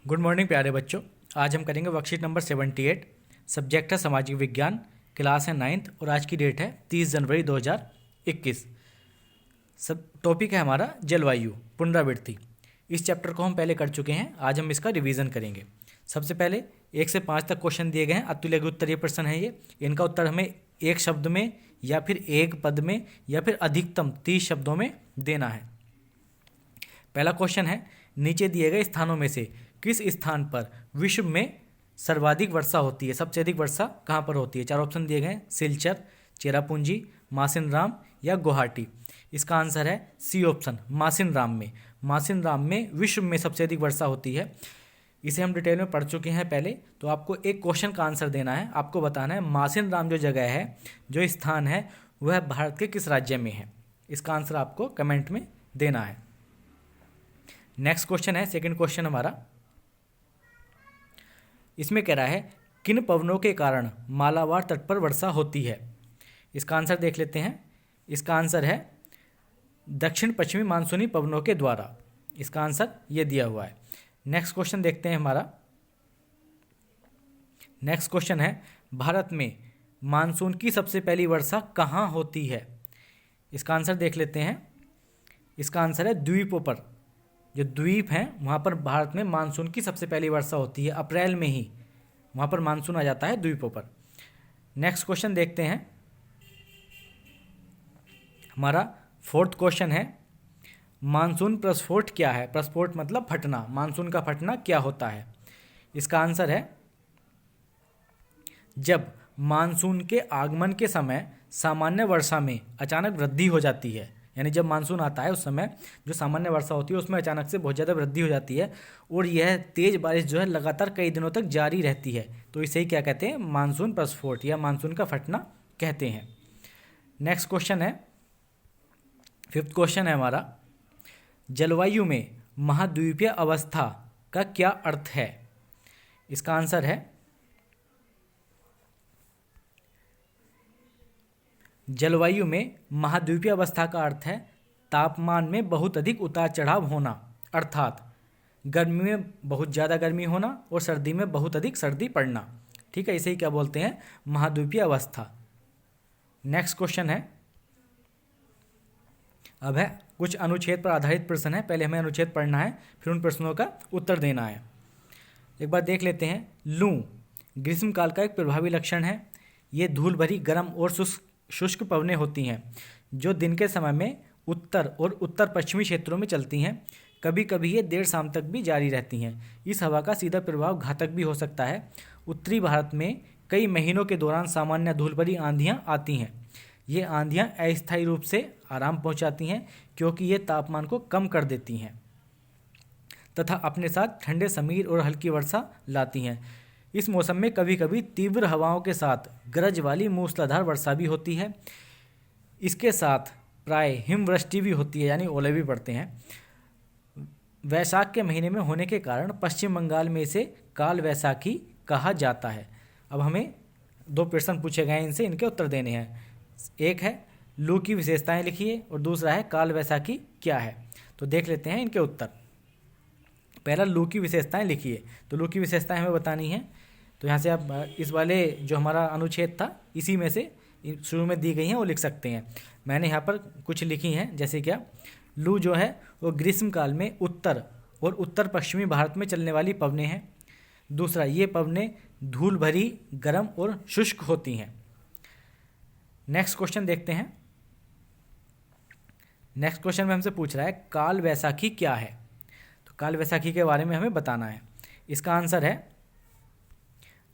Good morning प्यारे बच्चों। आज हम करेंगे वर्कशीट नंबर 78। सब्जेक्ट है सामाजिक विज्ञान, क्लास है 9th और आज की डेट है 30 जनवरी 2021। सब टॉपिक है हमारा जलवायु पुनरावृत्ति। इस चैप्टर को हम पहले कर चुके हैं, आज हम इसका रिवीजन करेंगे। सबसे पहले 1 से 5 तक क्वेश्चन दिए गए हैं, अतुल्य उत्तरीय प्रश्न है ये। इनका उत्तर हमें एक शब्द में या फिर एक पद में या फिर अधिकतम 30 शब्दों में देना है। पहला क्वेश्चन है, नीचे दिए गए स्थानों में से किस स्थान पर विश्व में सर्वाधिक वर्षा होती है? सबसे अधिक वर्षा कहाँ पर होती है? 4 ऑप्शन दिए गए हैं, सिलचर, चेरापूंजी, मासिनराम या गुवाहाटी। इसका आंसर है सी ऑप्शन, मासिनराम में। मासिनराम में विश्व में सबसे अधिक वर्षा होती है। इसे हम डिटेल में पढ़ चुके हैं पहले, तो आपको एक क्वेश्चन का आंसर देना है। आपको बताना है मासिनराम जो जगह है, जो स्थान है, वह भारत के किस राज्य में है। इसका आंसर आपको कमेंट में देना है। नेक्स्ट क्वेश्चन है, सेकंड क्वेश्चन हमारा। इसमें कह रहा है किन पवनों के कारण मालाबार तट पर वर्षा होती है? इसका आंसर देख लेते हैं। इसका आंसर है दक्षिण पश्चिमी मानसूनी पवनों के द्वारा। इसका आंसर ये दिया हुआ है। नेक्स्ट क्वेश्चन देखते हैं हमारा। नेक्स्ट क्वेश्चन है, भारत में मानसून की सबसे पहली वर्षा कहाँ होती है? इसका आंसर देख लेते हैं। इसका आंसर है द्वीपों पर। जो द्वीप हैं वहाँ पर भारत में मानसून की सबसे पहली वर्षा होती है। अप्रैल में ही वहाँ पर मानसून आ जाता है द्वीपों पर। नेक्स्ट क्वेश्चन देखते हैं। हमारा फोर्थ क्वेश्चन है, मानसून प्रस्फोट क्या है? प्रस्फोट मतलब फटना। मानसून का फटना क्या होता है? इसका आंसर है जब मानसून के आगमन के समय सामान्य वर्षा में अचानक वृद्धि हो जाती है। यानी जब मानसून आता है उस समय जो सामान्य वर्षा होती है उसमें अचानक से बहुत ज़्यादा वृद्धि हो जाती है और यह तेज़ बारिश जो है लगातार कई दिनों तक जारी रहती है, तो इसे ही क्या कहते हैं? मानसून प्रस्फोट या मानसून का फटना कहते हैं। नेक्स्ट क्वेश्चन है, फिफ्थ क्वेश्चन है हमारा, जलवायु में महाद्वीपीय अवस्था का क्या अर्थ है? इसका आंसर है जलवायु में महाद्वीपीय अवस्था का अर्थ है तापमान में बहुत अधिक उतार चढ़ाव होना, अर्थात गर्मी में बहुत ज़्यादा गर्मी होना और सर्दी में बहुत अधिक सर्दी पड़ना। ठीक है, इसे ही क्या बोलते हैं? महाद्वीपीय अवस्था। नेक्स्ट क्वेश्चन है, अब है कुछ अनुच्छेद पर आधारित प्रश्न है। पहले हमें अनुच्छेद पढ़ना है, फिर उन प्रश्नों का उत्तर देना है। एक बार देख लेते हैं। लू ग्रीष्मकाल का एक प्रभावी लक्षण है। ये धूल भरी गर्म और शुष्क पवनें होती हैं जो दिन के समय में उत्तर और उत्तर पश्चिमी क्षेत्रों में चलती हैं। कभी कभी ये देर शाम तक भी जारी रहती हैं। इस हवा का सीधा प्रभाव घातक भी हो सकता है। उत्तरी भारत में कई महीनों के दौरान सामान्य धूल भरी आंधियाँ आती हैं। ये आंधियाँ अस्थायी रूप से आराम पहुँचाती हैं क्योंकि ये तापमान को कम कर देती हैं तथा अपने साथ ठंडे समीर और हल्की वर्षा लाती हैं। इस मौसम में कभी कभी तीव्र हवाओं के साथ गरज वाली मूसलाधार वर्षा भी होती है। इसके साथ प्राय हिमवृष्टि भी होती है, यानी ओले भी पड़ते हैं। वैशाख के महीने में होने के कारण पश्चिम बंगाल में इसे काल वैसाखी कहा जाता है। अब हमें 2 प्रश्न पूछे गए हैं, इनसे इनके उत्तर देने हैं। एक है लू की विशेषताएं लिखिए और दूसरा है काल वैसाखी क्या है। तो देख लेते हैं इनके उत्तर। पहला लू की विशेषताएं लिखिए, तो लू की विशेषताएं हमें बतानी है। तो यहाँ से आप इस वाले जो हमारा अनुच्छेद था इसी में से शुरू में दी गई हैं वो लिख सकते हैं। मैंने यहाँ पर कुछ लिखी हैं, जैसे क्या, लू जो है वो ग्रीष्मकाल में उत्तर और उत्तर पश्चिमी भारत में चलने वाली पवनें हैं। दूसरा, ये पवनें धूल भरी गर्म और शुष्क होती हैं। नेक्स्ट क्वेश्चन देखते हैं। नेक्स्ट क्वेश्चन में हमसे पूछ रहा है काल वैसाखी क्या है। तो काल वैसाखी के बारे में हमें बताना है। इसका आंसर है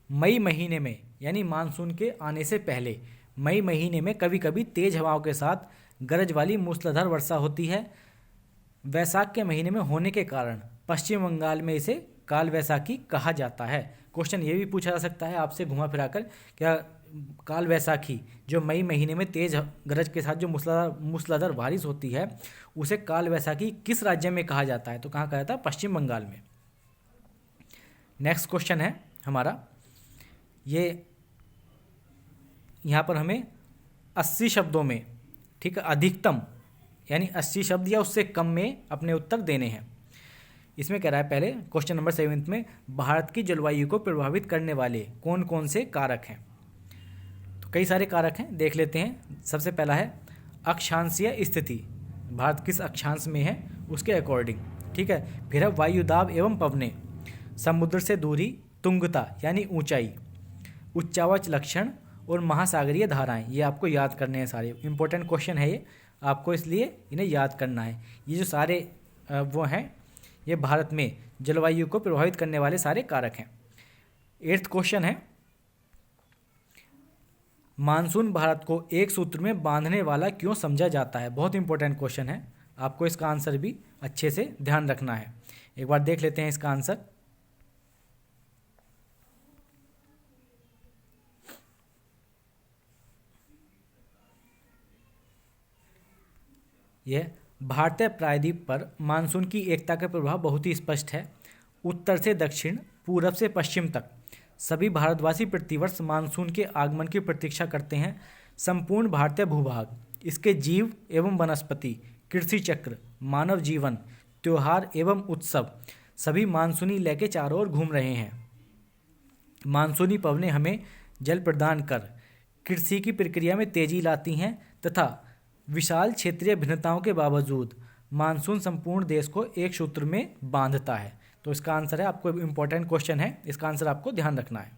मई महीने में, यानी मानसून के आने से पहले मई महीने में कभी कभी तेज हवाओं के साथ गरज वाली मूसलाधार वर्षा होती है। वैसाख के महीने में होने के कारण पश्चिम बंगाल में इसे काल वैसाखी कहा जाता है। क्वेश्चन ये भी पूछा जा सकता है आपसे घुमा फिराकर, क्या काल वैसाखी जो मई महीने में तेज गरज के साथ जो मूसलाधार बारिश होती है उसे काल वैसाखी किस राज्य में कहा जाता है? तो कहाँ कहा जाता है? पश्चिम बंगाल में। नेक्स्ट क्वेश्चन है हमारा, ये यहाँ पर हमें 80 शब्दों में, ठीक है, अधिकतम यानी 80 शब्द या उससे कम में अपने उत्तर देने हैं। इसमें कह रहा है पहले क्वेश्चन नंबर 7 में भारत की जलवायु को प्रभावित करने वाले कौन कौन से कारक हैं। तो कई सारे कारक हैं, देख लेते हैं। सबसे पहला है अक्षांशीय स्थिति, भारत किस अक्षांश में है उसके अकॉर्डिंग, ठीक है। फिर है वायुदाब एवं पवने, समुद्र से दूरी, तुंगता यानी ऊंचाई, उच्चावच लक्षण और महासागरीय धाराएं। ये आपको याद करने हैं, सारे इंपॉर्टेंट क्वेश्चन है ये आपको, इसलिए इन्हें याद करना है। ये जो सारे वो हैं, ये भारत में जलवायु को प्रभावित करने वाले सारे कारक हैं। 8th क्वेश्चन है मानसून भारत को एक सूत्र में बांधने वाला क्यों समझा जाता है। बहुत इंपॉर्टेंट क्वेश्चन है, आपको इसका आंसर भी अच्छे से ध्यान रखना है। एक बार देख लेते हैं इसका आंसर। यह भारतीय प्रायद्वीप पर मानसून की एकता का प्रभाव बहुत ही स्पष्ट है। उत्तर से दक्षिण, पूरब से पश्चिम तक सभी भारतवासी प्रतिवर्ष मानसून के आगमन की प्रतीक्षा करते हैं। संपूर्ण भारतीय भूभाग, इसके जीव एवं वनस्पति, कृषि चक्र, मानव जीवन, त्योहार एवं उत्सव सभी मानसूनी लय के चारों ओर घूम रहे हैं। मानसूनी पवनें हमें जल प्रदान कर कृषि की प्रक्रिया में तेजी लाती हैं तथा विशाल क्षेत्रीय भिन्नताओं के बावजूद मानसून संपूर्ण देश को एक सूत्र में बांधता है। तो इसका आंसर है, आपको इंपॉर्टेंट क्वेश्चन है, इसका आंसर आपको ध्यान रखना है।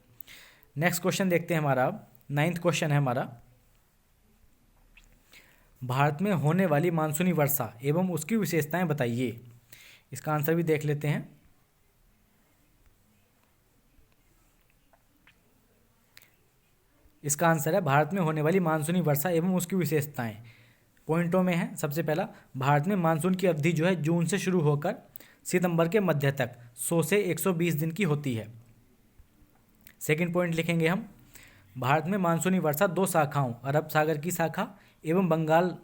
नेक्स्ट क्वेश्चन देखते हैं हमारा। 9th क्वेश्चन है हमारा, भारत में होने वाली मानसूनी वर्षा एवं उसकी विशेषताएं बताइए। इसका आंसर भी देख लेते हैं। इसका आंसर है भारत में होने वाली मानसूनी वर्षा एवं उसकी विशेषताएं। पॉइंटों में है, सबसे पहला भारत में मानसून की अवधि जो है जून से शुरू होकर सितंबर के मध्य तक 100 से 120 दिन की होती है। सेकंड पॉइंट लिखेंगे हम, भारत में मानसूनी वर्षा 2 शाखाओं, अरब सागर की शाखा एवं बंगाल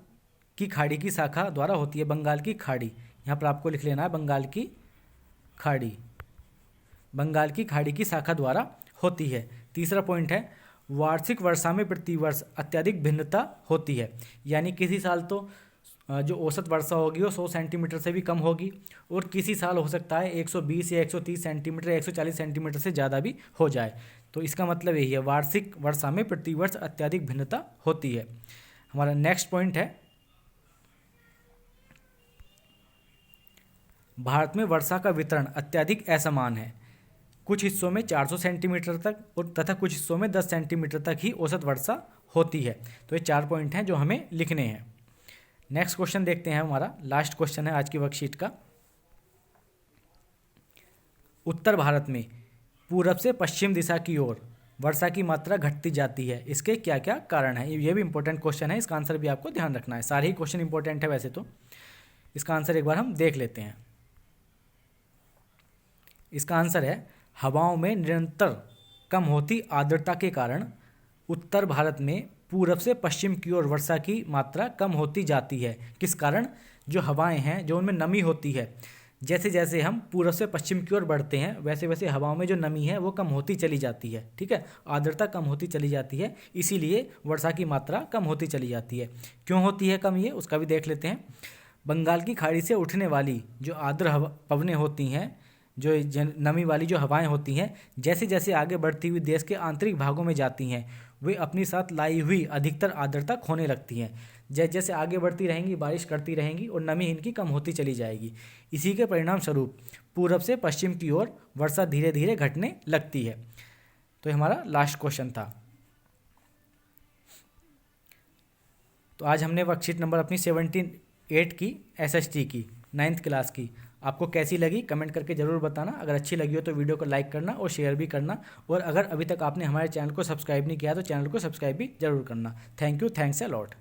की खाड़ी की शाखा द्वारा होती है। बंगाल की खाड़ी, यहाँ पर आपको लिख लेना है बंगाल की खाड़ी, बंगाल की खाड़ी की शाखा द्वारा होती है। तीसरा पॉइंट है वार्षिक वर्षा में प्रतिवर्ष अत्यधिक भिन्नता होती है, यानी किसी साल तो जो औसत वर्षा होगी वो 100 सेंटीमीटर से भी कम होगी और किसी साल हो सकता है 120 या 130 सेंटीमीटर, 140 सेंटीमीटर से ज़्यादा भी हो जाए। तो इसका मतलब यही है, वार्षिक वर्षा में प्रतिवर्ष अत्यधिक भिन्नता होती है। हमारा नेक्स्ट पॉइंट है भारत में वर्षा का वितरण अत्यधिक असमान है। कुछ हिस्सों में 400 सेंटीमीटर तक और तथा कुछ हिस्सों में 10 सेंटीमीटर तक ही औसत वर्षा होती है। तो ये 4 पॉइंट हैं जो हमें लिखने हैं। नेक्स्ट क्वेश्चन देखते हैं, हमारा लास्ट क्वेश्चन है आज की वर्कशीट का। उत्तर भारत में पूरब से पश्चिम दिशा की ओर वर्षा की मात्रा घटती जाती है, इसके क्या क्या कारण हैं। ये भी इंपॉर्टेंट क्वेश्चन है, इसका आंसर भी आपको ध्यान रखना है। सारे ही क्वेश्चन इंपॉर्टेंट है वैसे तो, इसका आंसर एक बार हम देख लेते हैं। इसका आंसर है हवाओं में निरंतर कम होती आर्द्रता के कारण उत्तर भारत में पूरब से पश्चिम की ओर वर्षा की मात्रा कम होती जाती है। किस कारण? जो हवाएं हैं, जो उनमें नमी होती है, जैसे जैसे हम पूरब से पश्चिम की ओर बढ़ते हैं वैसे वैसे हवाओं में जो नमी है वो कम होती चली जाती है, ठीक है, आर्द्रता कम होती चली जाती है, इसीलिए वर्षा की मात्रा कम होती चली जाती है। क्यों होती है कम, ये उसका भी देख लेते हैं। बंगाल की खाड़ी से उठने वाली जो आर्द्र पवनें होती हैं, जो नमी वाली जो हवाएं होती हैं, जैसे जैसे आगे बढ़ती हुई देश के आंतरिक भागों में जाती हैं वे अपनी साथ लाई हुई अधिकतर आर्द्रता खोने लगती हैं। जैसे जैसे आगे बढ़ती रहेंगी, बारिश करती रहेंगी और नमी इनकी कम होती चली जाएगी। इसी के परिणाम स्वरूप पूरब से पश्चिम की ओर वर्षा धीरे धीरे घटने लगती है। तो हमारा लास्ट क्वेश्चन था। तो आज हमने वर्कशीट नंबर अपनी 78 की SST की 9th क्लास की, आपको कैसी लगी कमेंट करके ज़रूर बताना। अगर अच्छी लगी हो तो वीडियो को लाइक करना और शेयर भी करना, और अगर अभी तक आपने हमारे चैनल को सब्सक्राइब नहीं किया तो चैनल को सब्सक्राइब भी जरूर करना। Thank you, thanks a lot.